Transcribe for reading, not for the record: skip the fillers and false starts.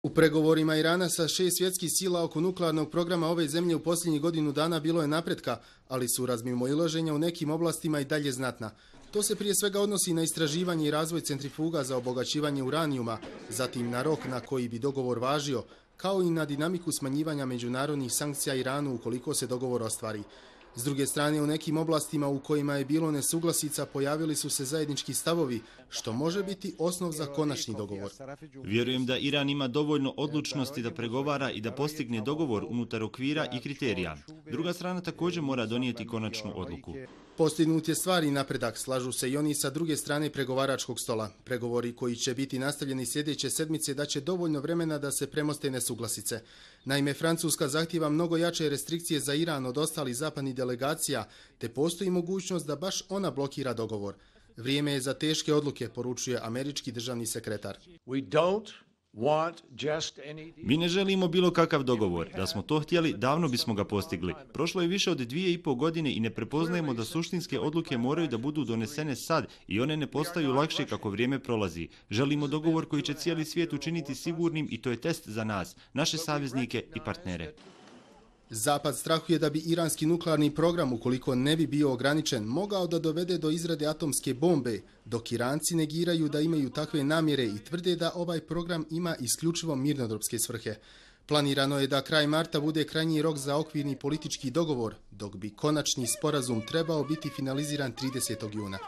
U pregovorima Irana sa 6 svjetskih sila oko nuklearnog programa ove zemlje u posljednjih godinu dana bilo je napretka, ali su razmimoilaženja u nekim oblastima i dalje znatna. To se prije svega odnosi na istraživanje i razvoj centrifuga za obogaćivanje uranijuma, zatim na rok na koji bi dogovor važio, kao i na dinamiku smanjivanja međunarodnih sankcija Iranu ukoliko se dogovor ostvari. S druge strane, u nekim oblastima u kojima je bilo nesuglasica pojavili su se zajednički stavovi, što može biti osnov za konačni dogovor. Vjerujem da Iran ima dovoljno odlučnosti da pregovara i da postigne dogovor unutar okvira i kriterija. Druga strana također mora donijeti konačnu odluku. Postignut je stvari napredak, slažu se i oni sa druge strane pregovaračkog stola. Pregovori koji će biti nastavljeni sljedeće sedmice daće dovoljno vremena da se premoste nesuglasice. Naime, Francuska zahtijeva mnogo jače restrikcije za Iran od ostalih zapadnih delegacija, te postoji mogućnost da baš ona blokira dogovor. Vrijeme je za teške odluke, poručuje američki državni sekretar. Mi ne želimo bilo kakav dogovor. Da smo to htjeli, davno bismo ga postigli. Prošlo je više od 2,5 godine i ne prepoznajemo da suštinske odluke moraju da budu donesene sad i one ne postaju lakše kako vrijeme prolazi. Želimo dogovor koji će cijeli svijet učiniti sigurnim i to je test za nas, naše saveznike i partnere. Zapad strahuje da bi iranski nuklearni program, ukoliko ne bi bio ograničen, mogao da dovede do izrade atomske bombe, dok Iranci negiraju da imaju takve namjere i tvrde da ovaj program ima isključivo mirnodopske svrhe. Planirano je da kraj marta bude krajnji rok za okvirni politički dogovor, dok bi konačni sporazum trebao biti finaliziran 30. juna.